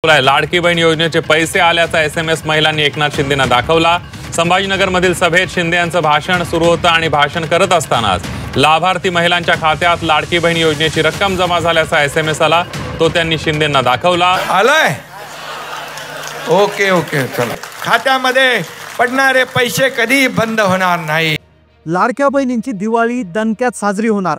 लाडकी बहीण योजनेचे पैसे आल्याचा SMS महिलांनी एकनाथ शिंदेंना दाखवला। संभाजीनगरमधील सभेत शिंदे यांचं भाषण सुरू होतं आणि भाषण करत असतानाच लाभार्थी महिलांच्या खात्यात लाडकी बहीण योजनेची रक्कम जमा झाल्याचा SMS आला। तो त्यांनी शिंदेंना दाखवला। आलाय ओके ओके चला, खात्यामध्ये पडणारे पैसे कधी बंद होणार नाही। लाडक्या बहिणींची दिवाळी दणक्यात साजरी होणार,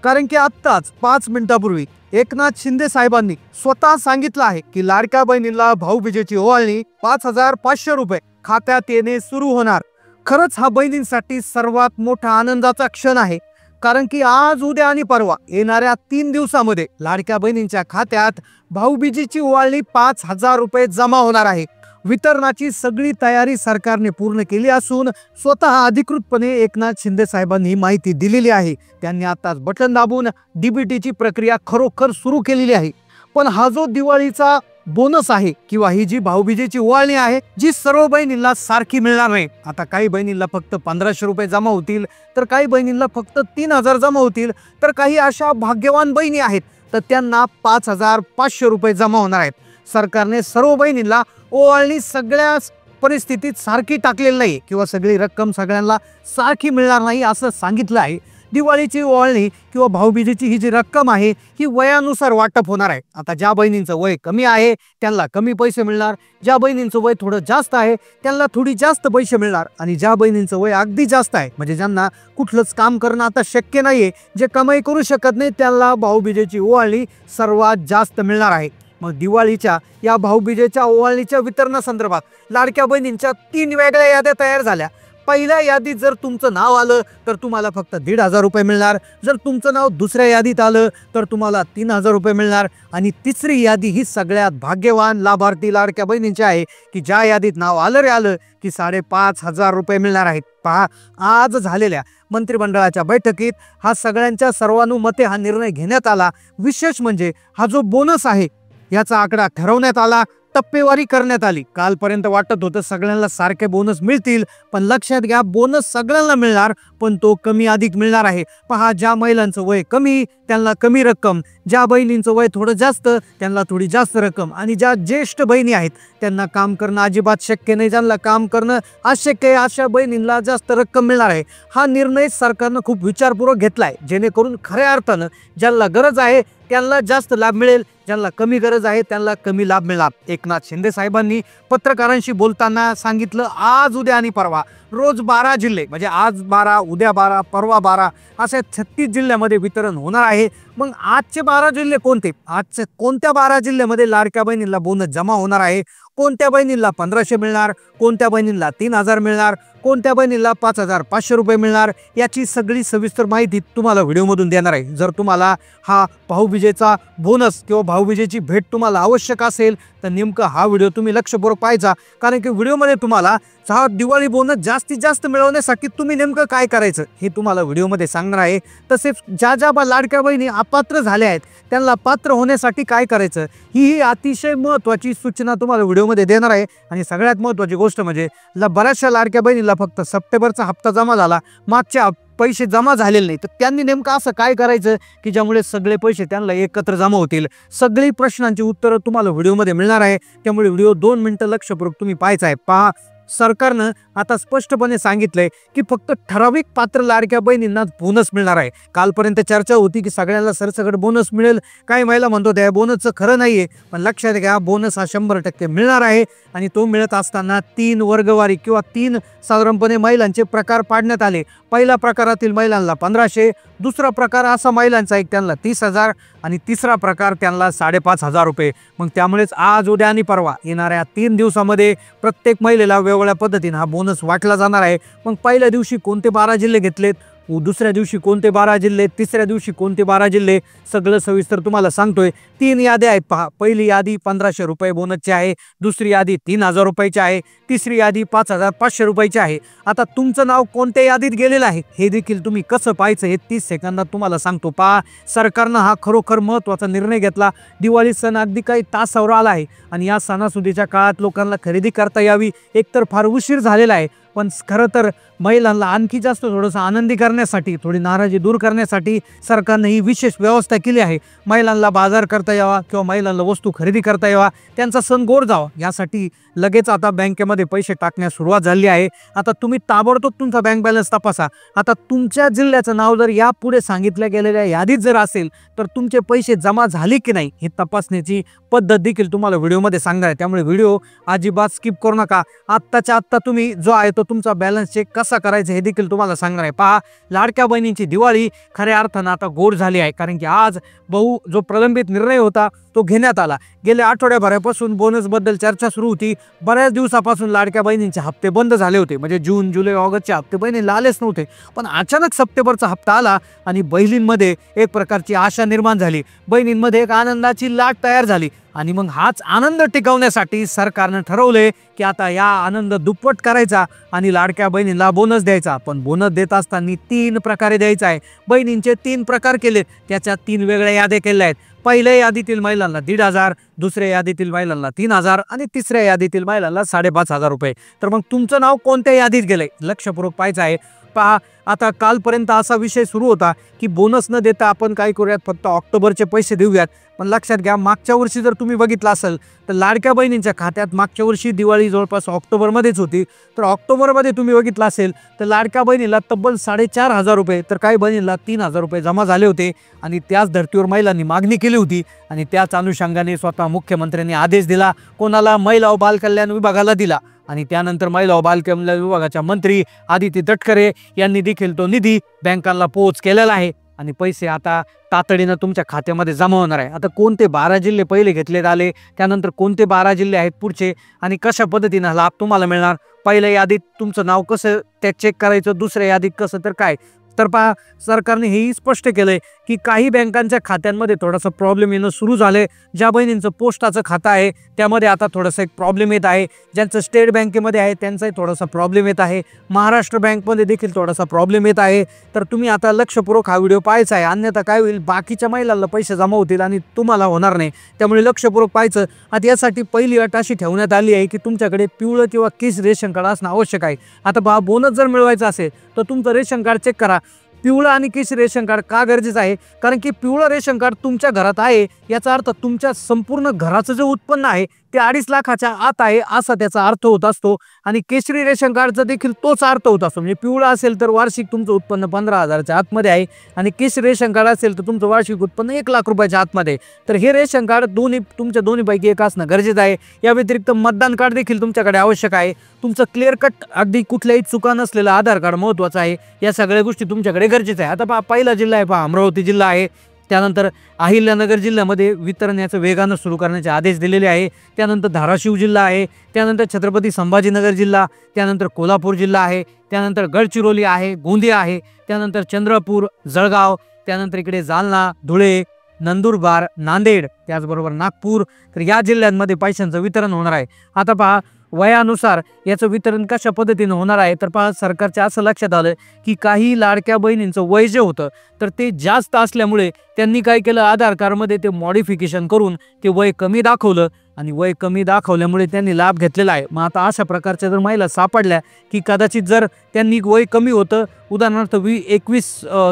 कारण की आत्ताच 5 मिनिटांपूर्वी एकनाथ शिंदे साहेबांनी स्वतः सांगितलं आहे की लाडक्या बहिणींना भाऊबीजेची ओवाळणी 5,500 रुपये खात्यात येणे सुरू होणार। खरंच हा बहिणींसाठी सर्वात मोठा आनंदाचा क्षण आहे, कारण की आज उद्या आणि परवा येणाऱ्या 3 दिवसामध्ये लाडक्या बहिणींच्या खात्यात भाऊबीजेची ओवाळणी 5,000 रुपये जमा होणार आहे। वितरणाची सगळी तयारी सरकारने पूर्ण केली असून स्वतः अधिकृतपणे एकनाथ शिंदे साहेबांनी ही माहिती दिलेली आहे। त्यांनी आताच बटन दाबून डीबीटीची प्रक्रिया खरोखर सुरू केलेली आहे। पण हा जो दिवाळीचा बोनस आहे किंवा ही जी भाऊबीजेची ओवाळणी आहे, जी सर्व बहिणींना सारखी मिळणार नाही। आता काही बहिणींना फक्त 1,500 रुपये जमा होतील, तर काही बहिणींना फक्त 3,000 जमा होतील, तर काही अशा भाग्यवान बहिणी आहेत तर त्यांना 5,500 रुपये जमा होणार आहेत। सरकारने सर्व बहिणींना ओवाळणी सगळ्या परिस्थितीत सारखी टाकलेली नाही किंवा सगळी रक्कम सगळ्यांना सारखी मिळणार नाही असं सांगितलं आहे। दिवाळीची ओवाळणी किंवा भाऊबीजेची ही जी रक्कम आहे ही वयानुसार वाटप होणार आहे। आता ज्या बहिणींचं वय कमी आहे त्यांना कमी पैसे मिळणार, ज्या बहिणींचं वय थोडं जास्त आहे त्यांना थोडी जास्त पैसे मिळणार, आणि ज्या बहिणींचं वय अगदी जास्त आहे म्हणजे ज्यांना कुठलंच काम करणं आता शक्य नाहीये, जे कमाई करू शकत नाही, त्यांना भाऊबीजेची ओवाळणी सर्वात जास्त मिळणार आहे। मग दिवाळीच्या या भाऊबीजेच्या ओवाळणीच्या वितरणासंदर्भात लाडक्या बहिणींच्या 3 वेगळ्या याद्या तयार झाल्या। पहिल्या यादीत जर तुमचं नाव आलं तर तुम्हाला फक्त 1,500 रुपये मिळणार, जर तुमचं नाव दुसऱ्या यादीत आलं तर तुम्हाला 3,000 रुपये मिळणार, आणि तिसरी यादी ही सगळ्यात भाग्यवान लाभार्थी लाडक्या बहिणींची आहे की ज्या यादीत नाव आलं रे आलं की 5,500 रुपये मिळणार आहेत। पहा, आज झालेल्या मंत्रिमंडळाच्या बैठकीत हा सगळ्यांच्या सर्वानुमते हा निर्णय घेण्यात आला। विशेष म्हणजे हा जो बोनस आहे याचा आकडा ठरवण्यात आला, टप्पेवारी करण्यात आली। कालपर्यंत वाटत होतं सगळ्यांना सारखे बोनस मिळतील, पण लक्षात घ्या बोनस सगळ्यांना मिळणार, पण तो कमी अधिक मिळणार आहे। पहा, ज्या महिलांचं वय कमी त्यांना कमी रक्कम, ज्या बहिणींचं वय थोडं जास्त त्यांना थोडी जास्त रक्कम, आणि ज्या ज्येष्ठ बहिणी आहेत त्यांना काम करणं अजिबात शक्य नाही, ज्यांना काम करणं अशक्य आहे अशा बहिणींना जास्त रक्कम मिळणार आहे। हा निर्णय सरकारनं खूप विचारपूर्वक घेतलाय, जेणेकरून खऱ्या अर्थानं ज्यांना गरज आहे त्यांना जास्त लाभ मिळेल, ज्यांना कमी गरज आहे त्यांना कमी लाभ मिळणार। एकनाथ शिंदे साहेबांनी पत्रकारांशी बोलताना सांगितलं, आज उद्या आणि परवा रोज 12 जिल्हे म्हणजे आज 12, उद्या 12, परवा 12 असे 36 जिल्ह्यामध्ये वितरण होणार आहे। मग आजचे 12 जिल्हे कोणते, आजचे कोणत्या 12 जिल्ह्यामध्ये लाडक्या बहिणींना बोनस जमा होणार आहे, कोणत्या बहिणींना 1,500 मिळणार, कोणत्या बहिणींना 3,000 मिळणार, कोणत्या बहिणीला 5,500 रुपये मिळणार, याची सगळी सविस्तर माहिती तुम्हाला व्हिडिओमधून देणार आहे। जर तुम्हाला हा भाऊबीजेचा बोनस किंवा भाऊबीजेची भेट तुम्हाला आवश्यक असेल तर नेमका हा व्हिडिओ तुम्ही लक्षपूर्वक पाहायचा, कारण की व्हिडिओमध्ये तुम्हाला हा दिवाळी बोनस जास्तीत जास्त मिळवण्यासाठी तुम्ही नेमकं काय करायचं हे तुम्हाला व्हिडिओमध्ये सांगणार आहे। तसेच ज्या लाडक्या बहिणी अपात्र झाल्या आहेत त्यांना पात्र होण्यासाठी काय करायचं ही अतिशय महत्त्वाची सूचना तुम्हाला व्हिडिओमध्ये देणार आहे। आणि सगळ्यात महत्त्वाची गोष्ट म्हणजे बऱ्याचशा लाडक्या बहिणीला फक्त सप्टेंबरचा हप्ता जमा झाला, मागच्या पैसे जमा झालेले नाही, तर त्यांनी नेमकं असं काय करायचं की ज्यामुळे सगळे पैसे त्यांना एकत्र जमा होतील। सगळी प्रश्नांची उत्तरं तुम्हाला व्हिडिओमध्ये मिळणार आहे, त्यामुळे व्हिडिओ 2 मिनिटं लक्षपूर्वक तुम्ही पाहायचा आहे। पहा, सरकारनं आता स्पष्टपणे सांगितलंय की फक्त ठराविक पात्र लाडक्या बहिणींना बोनस मिळणार आहे। कालपर्यंत चर्चा होती की सगळ्यांना सरसकट बोनस मिळेल, काही महिला म्हणतो त्या बोनसचं खरं नाहीये, पण लक्षात घ्या बोनस हा 100% मिळणार आहे। आणि तो मिळत असताना 3 वर्गवारी किंवा 3 साधारणपणे महिलांचे प्रकार पाडण्यात आले। पहिल्या प्रकारातील महिलांना 1,500, दुसरा प्रकार असा महिलांचा एक त्यांना 30,000, आणि तिसरा प्रकार त्यांना 5,500 रुपये। मग त्यामुळेच आज उद्या आणि परवा येणाऱ्या 3 दिवसामध्ये प्रत्येक महिलेला वेगवेगळ्या पद्धतीने हा बोनस वाटला जाणार आहे। मग पहिल्या दिवशी कोणते 12 जिल्हे घेतलेत, दुसऱ्या दिवशी कोणते 12 जिल्हे, तिसऱ्या दिवशी कोणते 12 जिल्हे, सगळं सविस्तर तुम्हाला सांगतोय। 3 याद्या आहेत पहा, पहिली यादी 1,500 रुपये बोनसची आहे, दुसरी यादी 3,000 रुपयाची आहे, तिसरी यादी 5,500 रुपयाची आहे। आता तुमचं नाव कोणत्या यादीत गेलेलं आहे हे देखील तुम्ही कसं पाहायचं हे 30 सेकंदात तुम्हाला सांगतो। पहा, सरकारनं हा खरोखर महत्त्वाचा निर्णय घेतला। दिवाळी सण अगदी काही तासावर आला आहे आणि या सणासुदीच्या काळात लोकांना खरेदी करता यावी, एकतर फार उशीर झालेला आहे, पण खरं तर महिलांना आणखी जास्त थोडंसं आनंदी करण्यासाठी, थोडी नाराजी दूर करण्यासाठी सरकारने ही विशेष व्यवस्था केली आहे. महिलांना बाजार करता यावा किंवा महिलांना वस्तू खरेदी करता यावा, त्यांचा सण गोड जावा यासाठी लगेच आता बँकेमध्ये पैसे टाकण्यास सुरुवात झाली आहे. आता तुम्ही ताबडतोब तुमचा बँक बॅलन्स तपासा. आता तुमच्या जिल्ह्याचं नाव जर यापुढे सांगितल्या गेलेल्या यादीत जर असेल तर तुमचे पैसे जमा झाले की नाही हे तपासण्याची पद्धत देखील तुम्हाला व्हिडिओमध्ये सांगणार आहे. त्यामुळे व्हिडिओ अजिबात स्किप करू नका. आत्ताच्या आत्ता तुम्ही जो आहे तो तुमचा बॅलन्स चेक कसा करायचा हे देखील तुम्हाला सांगणार आहे. पहा, लाडक्या बहिणींची दिवाळी खऱ्या अर्थानं आता गोड झाली आहे, कारण की आज जो प्रलंबित निर्णय होता तो घेण्यात आला. गेल्या आठवड्याभरापासून बोनसबद्दल चर्चा सुरू होती. बऱ्याच दिवसापासून लाडक्या बहिणींचे हप्ते बंद झाले होते, म्हणजे जून, जुलै, ऑगस्टचे हप्ते बहिणीला आलेच नव्हते. पण अचानक सप्टेंबरचा हप्ता आला आणि बहिणींमध्ये एक प्रकारची आशा निर्माण झाली. बहिणींमध्ये एक आनंदाची लाट तयार झाली आणि मग हाच आनंद टिकवण्यासाठी सरकारनं ठरवले की आता या आनंद दुप्पट करायचा आणि लाडक्या बहिणींना बोनस द्यायचा. पण बोनस देत असताना 3 प्रकारे द्यायचा आहे. बहिणींचे 3 प्रकार केले, त्याच्या 3 वेगळ्या याद्या केल्या आहेत. पहिल्या यादीतील महिलांना 1,500, दुसऱ्या यादीतील महिलांना 3,000 आणि तिसऱ्या यादीतील महिलांना 5,500 रुपये. तर मग तुमचं नाव कोणत्या यादीत गेलंय लक्षपूर्वक पाहायचं आहे. पहा, आता कालपर्यंत असा विषय सुरू होता की बोनस न देता आपण काय करूयात, फक्त ऑक्टोबरचे पैसे देऊयात. पण लक्षात घ्या, मागच्या वर्षी जर तुम्ही बघितलं असेल तर लाडक्या बहिणींच्या खात्यात मागच्या वर्षी दिवाळी जवळपास ऑक्टोबरमध्येच होती. तर ऑक्टोबरमध्ये तुम्ही बघितलं असेल तर लाडक्या बहिणीला तब्बल 4,500 रुपये, तर काही बहिणीला 3,000 रुपये जमा झाले होते. आणि त्याच धर्तीवर महिलांनी मागणी केली होती आणि त्याच अनुषंगाने स्वतः मुख्यमंत्र्यांनी आदेश दिला. कोणाला? महिला व बालकल्याण विभागाला दिला. आणि त्यानंतर महिला व बालकल्याण विभागाच्या मंत्री आदिती तटकरे यांनी देखील तो निधी बँकांना पोच केलेला आहे आणि पैसे आता तातडीनं तुमच्या खात्यामध्ये जमा होणार आहे. आता कोणते 12 जिल्हे पहिले घेतलेत आले, त्यानंतर कोणते 12 जिल्हे आहेत पुढचे आणि कशा पद्धतीनं लाभ तुम्हाला मिळणार, पहिल्या यादीत तुमचं नाव कसं ते चेक करायचं, दुसऱ्या यादीत कसं, तर काय. तर पहा, सरकारने हेही स्पष्ट केलंय की काही बँकांच्या खात्यांमध्ये थोडासा प्रॉब्लेम येणं सुरू झाले. ज्या बहिणींचं पोस्टाचं खातं आहे त्यामध्ये आता थोडासा एक प्रॉब्लेम येत आहे. ज्यांचं स्टेट बँकेमध्ये आहे त्यांचाही थोडासा प्रॉब्लेम येत आहे. महाराष्ट्र बँकमध्ये देखील थोडासा प्रॉब्लेम येत आहे. तर तुम्ही आता लक्षपूर्वक हा व्हिडिओ पाहायचा आहे, अन्यथा काय होईल, बाकीच्या महिलांना पैसे जमा होतील आणि तुम्हाला होणार नाही. त्यामुळे लक्षपूर्वक पाहायचं. आता यासाठी पहिली अट अशी ठेवण्यात आली आहे की तुमच्याकडे पिवळं किंवा केस रेशन कार्ड असणं आवश्यक आहे. आता पहा, बोनस जर मिळवायचा असेल तर तुमचं रेशन कार्ड चेक करा. पिवळं आणि केशरी रेशन कार्ड का गरजेचं आहे, कारण की पिवळं रेशन कार्ड तुमच्या घरात आहे याचा अर्थ तुमच्या संपूर्ण घराचं जे उत्पन्न आहे ते 2.5 लाखाच्या आत आहे असा त्याचा अर्थ होत असतो. आणि केशरी रेशन कार्डचा देखील तोच अर्थ होत असतो. म्हणजे पिवळं असेल तर वार्षिक तुमचं उत्पन्न 15,000च्या आतमध्ये आहे आणि केशरी रेशन कार्ड असेल तर तुमचं वार्षिक उत्पन्न 1 लाख रुपयाच्या आतमध्ये. तर हे रेशन कार्ड तुमच्या दोन्हीपैकी एक असणं गरजेचं आहे. या व्यतिरिक्त मतदान कार्ड देखील तुमच्याकडे आवश्यक आहे. तुमचं क्लिअर कट अगदी कुठल्याही चुका नसलेलं आधार कार्ड महत्त्वाचं आहे. या सगळ्या गोष्टी तुमच्याकडे गरजेचं आहे. आता पहा, पहिला जिल्हा आहे पहा, अमरावती जिल्हा आहे. त्यानंतर अहिल्यानगर जिल्ह्यामध्ये वितरण याचं वेगानं सुरू करण्याचे आदेश दिलेले आहे. त्यानंतर धाराशिव जिल्हा आहे. त्यानंतर छत्रपती संभाजीनगर जिल्हा, त्यानंतर कोल्हापूर जिल्हा आहे. त्यानंतर गडचिरोली आहे, गोंदिया आहे. त्यानंतर चंद्रपूर, जळगाव, त्यानंतर इकडे जालना, धुळे, नंदुरबार, नांदेड, त्याचबरोबर नागपूर. तर या जिल्ह्यांमध्ये पैशांचं वितरण होणार आहे. आता पहा, वयानुसार याचं वितरण कशा पद्धतीनं होणार आहे, तर पहा, सरकारच्या असं लक्षात आलं की काही लाडक्या बहिणींचं वय जे होतं तर ते जास्त असल्यामुळे त्यांनी काय केलं, आधार कार्डमध्ये ते मॉडिफिकेशन करून ते वय कमी दाखवलं आणि वय कमी दाखवल्यामुळे त्यांनी लाभ घेतलेला आहे. मग आता अशा प्रकारच्या जर महिला सापडल्या की कदाचित जर त्यांनी वय कमी होतं, उदाहरणार्थ 21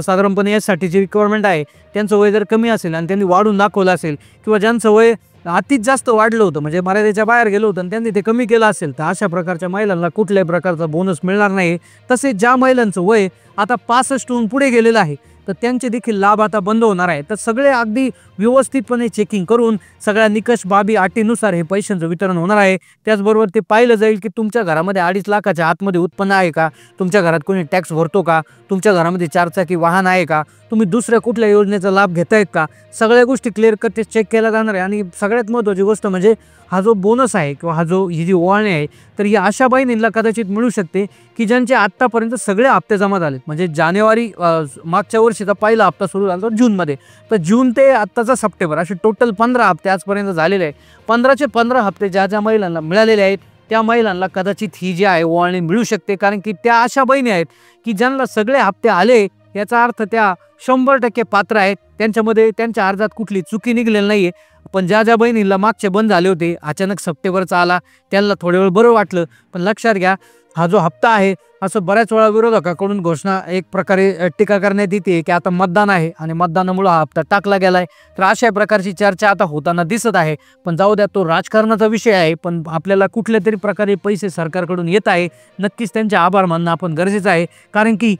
साधारणपणे यासाठीची रिक्वायरमेंट आहे, त्यांचं वय जर कमी असेल आणि त्यांनी वाढून दाखवलं असेल किंवा ज्यांचं वय अतिच जास्त वाढलं होतं म्हणजे मर्यादेच्या बाहेर गेलं होतं आणि त्यांनी ते कमी केलं असेल तर अशा प्रकारच्या महिलांना कुठल्याही प्रकारचा बोनस मिळणार नाही. तसेच ज्या महिलांचं वय आता 65हून पुढे गेलेलं आहे तर त्यांचे देखील लाभ आता बंद होणार आहे. तर सगळे अगदी व्यवस्थितपणे चेकिंग करून सगळ्या निकष बाबी अटीनुसार हे पैशांचं वितरण होणार आहे. त्याचबरोबर ते पाहिलं जाईल की तुमच्या घरामध्ये 2.5 लाखाच्या आतमध्ये उत्पन्न आहे का, तुमच्या घरात कोणी टॅक्स भरतो का, तुमच्या घरामध्ये 4चाकी वाहन आहे का, तुम्ही दुसऱ्या कुठल्या योजनेचा लाभ घेतायत का, सगळ्या गोष्टी क्लिअर कट चेक केल्या जाणार आहे. आणि सगळ्यात महत्त्वाची गोष्ट म्हणजे हा जो बोनस आहे किंवा ही जी ओवाळणी आहे तर ही अशा बहिणींना कदाचित मिळू शकते की ज्यांचे आत्तापर्यंत सगळे हप्ते जमा झालेत. म्हणजे जानेवारी मागच्या वर्षीचा पहिला हप्ता सुरू झाला तर जूनमध्ये, तर जून ते आत्ताचा सप्टेंबर असे टोटल 15 हप्ते आजपर्यंत झालेले आहे. 15चे 15 हप्ते ज्या ज्या महिलांना मिळालेले आहेत त्या महिलांना कदाचित ही जी आहे ओवाळणी मिळू शकते, कारण की त्या अशा बहिणी आहेत की ज्यांना सगळे हप्ते आले, याचा अर्थ त्या 100% पात्र आहेत. त्यांच्यामध्ये त्यांच्या अर्जात कुठली चुकी निघलेली नाहीये. पण ज्या ज्या बहिणींना मागचे बंद झाले होते, अचानक सप्टेंबरचा आला, त्यांना थोडे वेळ बरं वाटलं. पण लक्षात घ्या, हा जो हप्ता आहे असं बऱ्याच वेळा विरोधकाकडून घोषणा एक प्रकारे टीका करण्यात येते की आता मतदान आहे आणि मतदानामुळे हा हप्ता टाकला गेलाय. तर अशा प्रकारची चर्चा आता होताना दिसत आहे. पण जाऊ द्या, तो राजकारणाचा विषय आहे. पण आपल्याला कुठल्या तरी प्रकारे पैसे सरकारकडून येत आहे, नक्कीच त्यांचे आभार मानणं आपण गरजेचं आहे. कारण की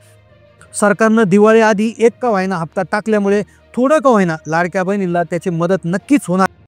सरकारनं दिवाळी आधी एक का होईना हप्ता टाकल्यामुळे थोडं का होईना लाडक्या बहिणीला त्याची मदत नक्कीच होणार.